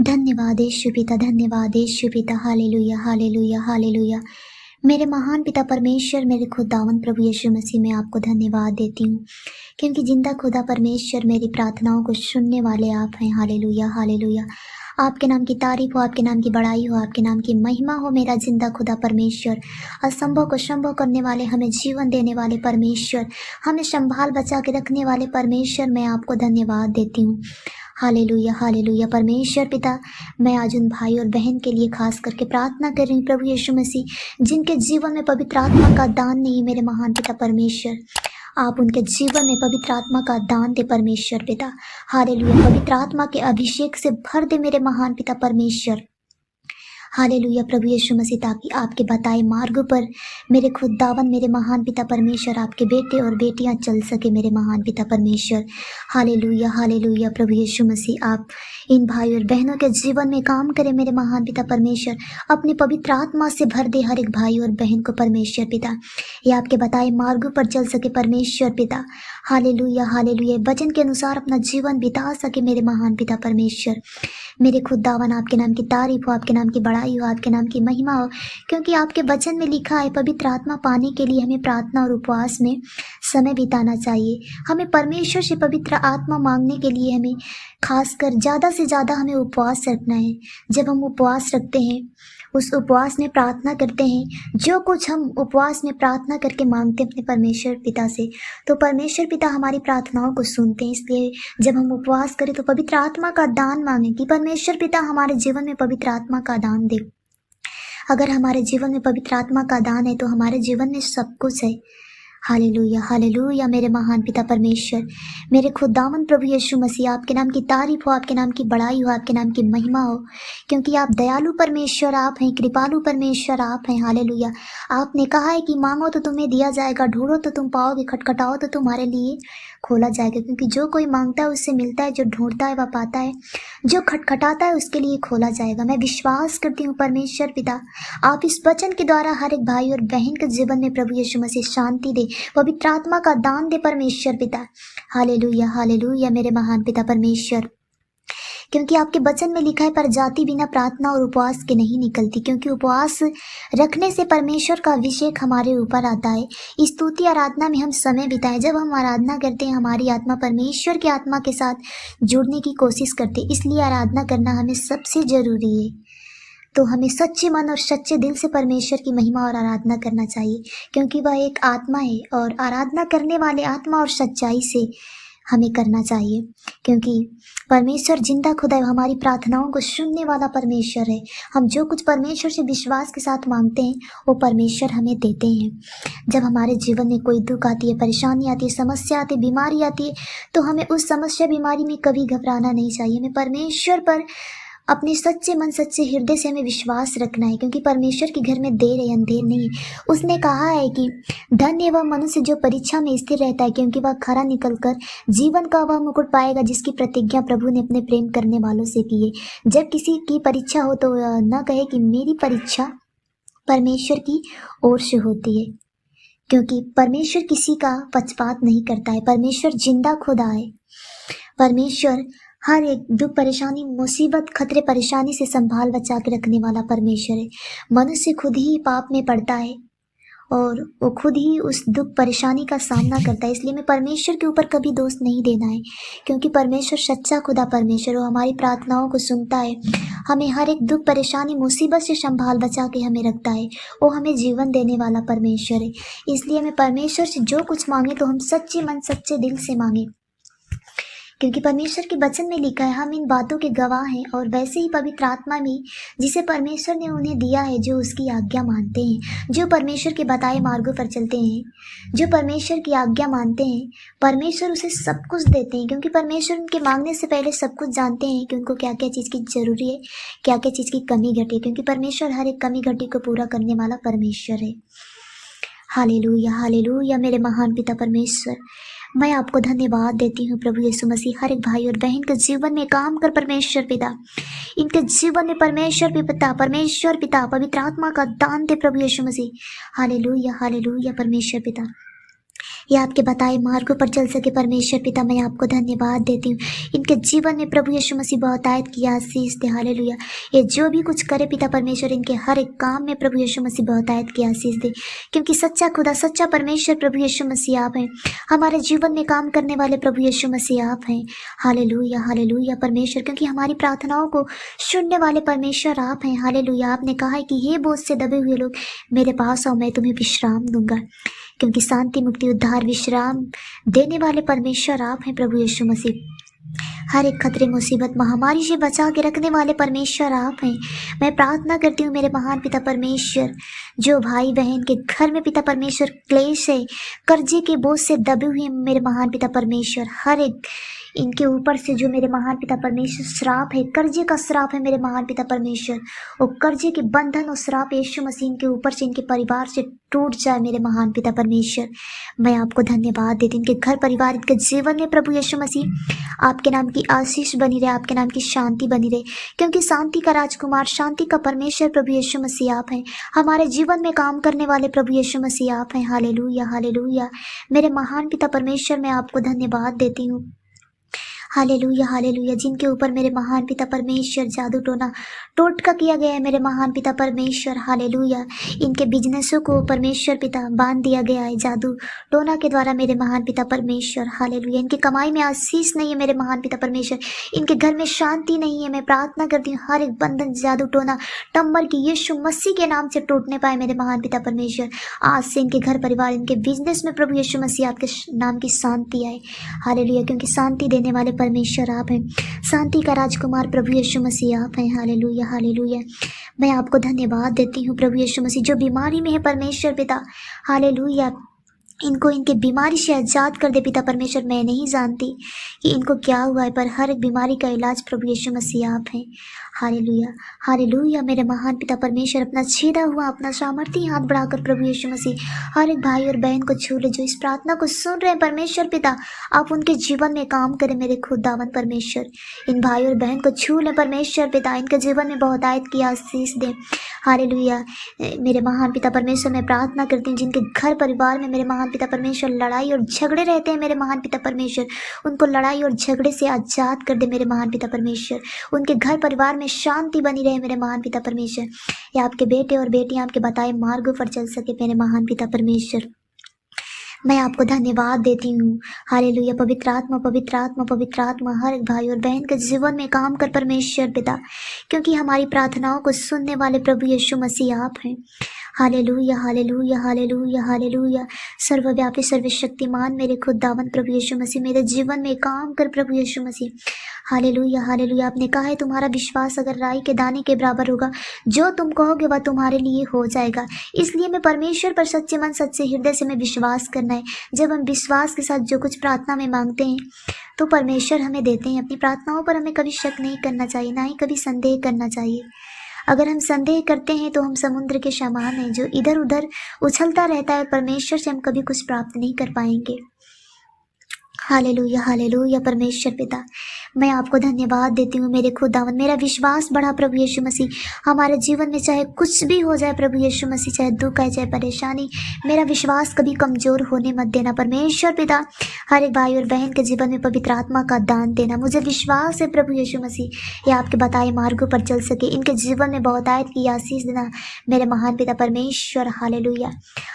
धन्यवाद यीशु पिता, धन्यवाद यीशु पिता। Hallelujah, hallelujah, hallelujah. मेरे महान पिता परमेश्वर, मेरे खुदावंद प्रभु यीशु मसीह, मैं आपको धन्यवाद देती हूँ क्योंकि जिंदा खुदा परमेश्वर मेरी प्रार्थनाओं को सुनने वाले आप हैं। Hallelujah, hallelujah. आपके नाम की तारीफ हो, आपके नाम की बड़ाई हो, आपके नाम की महिमा हो। मेरा जिंदा खुदा परमेश्वर, असंभव को संभव करने वाले, हमें जीवन देने वाले परमेश्वर, हमें संभाल बचा के रखने वाले परमेश्वर, मैं आपको धन्यवाद देती हूँ। Hallelujah, hallelujah. परमेश्वर पिता, मैं आज उन भाई और बहन के लिए खास करके प्रार्थना कर रही हूँ प्रभु यीशु मसीह, जिनके जीवन में पवित्र आत्मा का दान नहीं। मेरे महान पिता परमेश्वर, आप उनके जीवन में पवित्र आत्मा का दान दे परमेश्वर पिता। हालेलुया, पवित्र आत्मा के अभिषेक से भर दे मेरे महान पिता परमेश्वर। हालेलुया प्रभु यीशु मसीह, ताकि आपके बताए मार्ग पर मेरे खुदावन, मेरे महान पिता परमेश्वर, आपके बेटे और बेटियां चल सके मेरे महान पिता परमेश्वर। हालेलुया, हालेलुया प्रभु यीशु मसीह, आप इन भाई और बहनों के जीवन में काम करें मेरे महान पिता परमेश्वर। अपने पवित्र आत्मा से भर दे हर एक भाई और बहन को परमेश्वर पिता, ये आपके बताए मार्ग पर चल सके परमेश्वर पिता। हालेलुया, हालेलुया, वचन के अनुसार अपना जीवन बिता सके मेरे महान पिता परमेश्वर। मेरे खुदावन, आपके नाम की तारीफ हो, आपके नाम की बड़ाई हो, आपके नाम की महिमा हो, क्योंकि आपके वचन में लिखा है पवित्र आत्मा पाने के लिए हमें प्रार्थना और उपवास में समय बिताना चाहिए। हमें परमेश्वर से पवित्र आत्मा मांगने के लिए हमें खासकर ज़्यादा से ज़्यादा हमें उपवास रखना है। जब हम उपवास रखते हैं, उस उपवास में प्रार्थना करते हैं, जो कुछ हम उपवास में प्रार्थना करके मांगते हैं अपने परमेश्वर पिता से, तो परमेश्वर पिता हमारी प्रार्थनाओं को सुनते हैं। इसलिए जब हम उपवास करें तो पवित्र आत्मा का दान मांगें कि परमेश्वर पिता हमारे जीवन में पवित्र आत्मा का दान दे। अगर हमारे जीवन में पवित्र आत्मा का दान है तो हमारे जीवन में सब कुछ है। हालेलुया, हालेलुया मेरे महान पिता परमेश्वर, मेरे खुदावन प्रभु यीशु मसीह, आपके नाम की तारीफ हो, आपके नाम की बड़ाई हो, आपके नाम की महिमा हो, क्योंकि आप दयालु परमेश्वर आप हैं, कृपालु परमेश्वर आप हैं। हालेलुया। आपने कहा है कि मांगो तो तुम्हें दिया जाएगा, ढूंढो तो तुम पाओगे, खटखटाओ तो तुम्हारे लिए खोला जाएगा। क्योंकि जो कोई मांगता है उससे मिलता है, जो ढूंढता है वह पाता है, जो खटखटाता है उसके लिए खोला जाएगा। मैं विश्वास करती हूँ परमेश्वर पिता, आप इस वचन के द्वारा हर एक भाई और बहन के जीवन में प्रभु यीशु मसीह शांति दे, पवित्र आत्मा का दान दे परमेश्वर पिता। हालेलुया, हालेलुया मेरे महान पिता परमेश्वर, क्योंकि आपके वचन में लिखा है पर जाति बिना प्रार्थना और उपवास के नहीं निकलती। क्योंकि उपवास रखने से परमेश्वर का अभिषेक हमारे ऊपर आता है। स्तुति आराधना में हम समय बिताएं। जब हम आराधना करते हैं, हमारी आत्मा परमेश्वर की आत्मा के साथ जुड़ने की कोशिश करते हैं। इसलिए आराधना करना हमें सबसे जरूरी है। तो हमें सच्चे मन और सच्चे दिल से परमेश्वर की महिमा और आराधना करना चाहिए, क्योंकि वह एक आत्मा है और आराधना करने वाले आत्मा और सच्चाई से हमें करना चाहिए। क्योंकि परमेश्वर जिंदा खुदा है, हमारी प्रार्थनाओं को सुनने वाला परमेश्वर है। हम जो कुछ परमेश्वर से विश्वास के साथ मांगते हैं वो परमेश्वर हमें देते हैं। जब हमारे जीवन में कोई दुख आती है, परेशानी आती है, समस्या आती है, बीमारी आती है, तो हमें उस समस्या बीमारी में कभी घबराना नहीं चाहिए। हमें परमेश्वर पर अपने सच्चे मन सच्चे हृदय से हमें विश्वास रखना है, क्योंकि परमेश्वर के घर में देर है अंधेर नहीं है। उसने कहा है कि धन्य वह मनुष्य जो परीक्षा में स्थिर रहता है, क्योंकि वह खरा निकलकर जीवन का वह मुकुट पाएगा जिसकी प्रतिज्ञा प्रभु ने अपने प्रेम करने वालों से की है। जब किसी की परीक्षा हो तो न कहे कि मेरी परीक्षा परमेश्वर की ओर से होती है, क्योंकि परमेश्वर किसी का पक्षपात नहीं करता है। परमेश्वर जिंदा खुदा है। परमेश्वर हर एक दुख परेशानी मुसीबत खतरे परेशानी से संभाल बचा के रखने वाला परमेश्वर है। मनुष्य खुद ही पाप में पड़ता है और वो खुद ही उस दुख परेशानी का सामना करता है। इसलिए हमें परमेश्वर के ऊपर कभी दोष नहीं देना है, क्योंकि परमेश्वर सच्चा खुदा परमेश्वर, वो हमारी प्रार्थनाओं को सुनता है। हमें हर एक दुख परेशानी मुसीबत से संभाल बचा के हमें रखता है। वो हमें जीवन देने वाला परमेश्वर है। इसलिए हमें परमेश्वर से जो कुछ मांगे तो हम सच्चे मन सच्चे दिल से मांगे, क्योंकि परमेश्वर के वचन में लिखा है हम इन बातों के गवाह हैं। और वैसे ही पवित्र आत्मा भी जिसे परमेश्वर ने उन्हें दिया है, जो उसकी आज्ञा मानते हैं, जो परमेश्वर के बताए मार्गों पर चलते हैं, जो परमेश्वर की आज्ञा मानते हैं, परमेश्वर उसे सब कुछ देते हैं। क्योंकि परमेश्वर उनके मांगने से पहले सब कुछ जानते हैं कि उनको क्या क्या चीज़ की जरूरी है, क्या क्या चीज़ की कमी घटी है, क्योंकि परमेश्वर हर एक कमी घटी को पूरा करने वाला परमेश्वर है। हालेलुया, हालेलुया मेरे महान पिता परमेश्वर, मैं आपको धन्यवाद देती हूँ प्रभु यीशु मसीह। हर एक भाई और बहन के जीवन में काम कर परमेश्वर पिता, इनके जीवन में परमेश्वर पिता पवित्र आत्मा का दान दे प्रभु यीशु मसीह। हालेलुया, हालेलुया परमेश्वर पिता, ये आपके बताए मार्गों पर चल सके परमेश्वर पिता, मैं आपको धन्यवाद देती हूँ। इनके जीवन में प्रभु यीशु मसीह बहुतायत की आशीष दे, हालेलुया। ये जो भी कुछ करे पिता परमेश्वर, इनके हर एक काम में प्रभु यीशु मसीह बहुतायत की आशीष दे, क्योंकि सच्चा खुदा, सच्चा परमेश्वर प्रभु यीशु मसीह आप हैं। हमारे जीवन में काम करने वाले प्रभु यीशु मसीह आप हैं। हालेलुया, हालेलुया परमेश्वर, क्योंकि हमारी प्रार्थनाओं को सुनने वाले परमेश्वर आप हैं। हालेलुया। आपने कहा है कि हे बोझ से दबे हुए लोग मेरे पास आओ, मैं तुम्हें विश्राम दूंगा, क्योंकि शांति, मुक्ति, उद्धार, विश्राम देने वाले परमेश्वर आप हैं प्रभु यीशु मसीह। हर एक खतरे, मुसीबत, महामारी से बचा के रखने वाले परमेश्वर आप हैं। मैं प्रार्थना करती हूँ मेरे महान पिता परमेश्वर, जो भाई बहन के घर में पिता परमेश्वर क्लेश है, कर्जे के बोझ से दबे हुए मेरे महान पिता परमेश्वर, हर एक इनके ऊपर से जो मेरे महान पिता परमेश्वर श्राप है, कर्जे का श्राप है मेरे महान पिता परमेश्वर, वो कर्जे के बंधन और श्राप यीशु मसीह इनके ऊपर से, इनके परिवार से टूट जाए मेरे महान पिता परमेश्वर। मैं आपको धन्यवाद देती हूँ। इनके घर परिवार, इनके जीवन में प्रभु यीशु मसीह आपके नाम की आशीष बनी रहे, आपके नाम की शांति बनी रहे, क्योंकि शांति का राजकुमार, शांति का परमेश्वर प्रभु यीशु मसीह आप हैं। हमारे जीवन में काम करने वाले प्रभु यीशु मसीह आप हैं। हालेलुया, हालेलुया मेरे महान पिता परमेश्वर, मैं आपको धन्यवाद देती हूँ। Hallelujah, hallelujah. जिनके ऊपर मेरे महान पिता परमेश्वर जादू टोना टोटका किया गया है मेरे महान पिता परमेश्वर, हालेलुया। इनके बिजनेसों को परमेश्वर पिता बांध दिया गया है जादू टोना के द्वारा मेरे महान पिता परमेश्वर, हालेलुया। इनकी कमाई में आशीष नहीं है मेरे महान पिता परमेश्वर, इनके घर में शांति नहीं है। मैं प्रार्थना करती हूँ हर एक बंधन, जादू टोना, टम्बर की यीशु मसीह के नाम से टूटने पाए मेरे महान पिता परमेश्वर। आज से इनके घर परिवार, इनके बिजनेस में प्रभु यीशु मसीह आपके नाम की शांति आए, हालेलुया, क्योंकि शांति देने वाले परमेश्वर आप हैं। शांति का राजकुमार प्रभु यीशु मसीह आप हैं। Hallelujah, hallelujah. मैं आपको धन्यवाद देती हूँ प्रभु यीशु मसीह, जो बीमारी में है परमेश्वर पिता, हालेलुया, इनको इनके बीमारी से आजाद कर दे पिता परमेश्वर। मैं नहीं जानती कि इनको क्या हुआ है, पर हर एक बीमारी का इलाज प्रभु यीशु मसीह आप हैं। हालेलुया, हालेलुया मेरे महान पिता परमेश्वर, अपना छेदा हुआ, अपना सामर्थी हाथ बढ़ाकर प्रभु यीशु मसीह हर एक भाई और बहन को छू ले, जो इस प्रार्थना को सुन रहे हैं परमेश्वर पिता। आप उनके जीवन में काम करें मेरे खुदावन परमेश्वर। इन भाई और बहन को छू ले परमेश्वर पिता, इनके जीवन में बहुतायत की आशीष दें। हालेलुया मेरे महान पिता परमेश्वर, मैं प्रार्थना करती हूँ जिनके घर परिवार में मेरे महान पिता परमेश्वर लड़ाई और झगड़े रहते हैं मेरे महान पिता परमेश्वर, उनको लड़ाई और झगड़े से आजाद कर दे मेरे महान पिता परमेश्वर। उनके घर परिवार में शांति बनी रहे मेरे महान पिता परमेश्वर। या आपके बेटे और बेटियां आपके बताए मार्गों पर चल सके मेरे महान पिता परमेश्वर। मैं आपको धन्यवाद देती हूँ। हालेलुया, पवित्र आत्मा, पवित्र आत्मा, पवित्र आत्मा हर एक भाई और बहन के जीवन में काम कर परमेश्वर पिता, क्योंकि हमारी प्रार्थनाओं को सुनने वाले प्रभु यीशु मसीह आप हैं। Hallelujah, hallelujah, hallelujah, hallelujah. सर्वव्यापी, सर्वशक्तिमान मेरे खुदावन प्रभु यीशु मसीह, मेरे जीवन में काम कर प्रभु यीशु मसीह। Hallelujah, hallelujah. आपने कहा है तुम्हारा विश्वास अगर राई के दाने के बराबर होगा, जो तुम कहोगे वह तुम्हारे लिए हो जाएगा। इसलिए मैं परमेश्वर पर सच्चे मन, सच्चे हृदय से मैं विश्वास करना है। जब हम विश्वास के साथ जो कुछ प्रार्थना में मांगते हैं तो परमेश्वर हमें देते हैं। अपनी प्रार्थनाओं पर हमें कभी शक नहीं करना चाहिए, ना ही कभी संदेह करना चाहिए। अगर हम संदेह करते हैं तो हम समुद्र के समान हैं, जो इधर उधर उछलता रहता है। परमेश्वर से हम कभी कुछ प्राप्त नहीं कर पाएंगे। हालेलुया, हालेलुया परमेश्वर पिता, मैं आपको धन्यवाद देती हूँ मेरे खुदावन। मेरा विश्वास बढ़ा प्रभु यीशु मसीह। हमारे जीवन में चाहे कुछ भी हो जाए प्रभु यीशु मसीह, चाहे दुख है, चाहे परेशानी, मेरा विश्वास कभी कमज़ोर होने मत देना परमेश्वर पिता। हर एक भाई और बहन के जीवन में पवित्र आत्मा का दान देना। मुझे विश्वास है प्रभु यीशु मसीह, ये आपके बताए मार्गों पर चल सके, इनके जीवन में बहुतायत की आशीष देना मेरे महान पिता परमेश्वर। हालेलुया,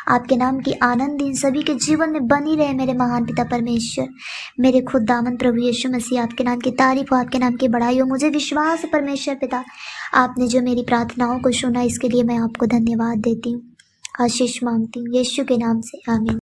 आपके नाम की आनंद इन सभी के जीवन में बनी रहे मेरे महान पिता परमेश्वर। मेरे खुद दामन प्रभु यीशु मसीह, आपके नाम की तारीफ हो, आपके नाम की बड़ाई हो। मुझे विश्वास है परमेश्वर पिता, आपने जो मेरी प्रार्थनाओं को सुना, इसके लिए मैं आपको धन्यवाद देती हूँ, आशीष मांगती हूँ यीशु के नाम से, आमीन।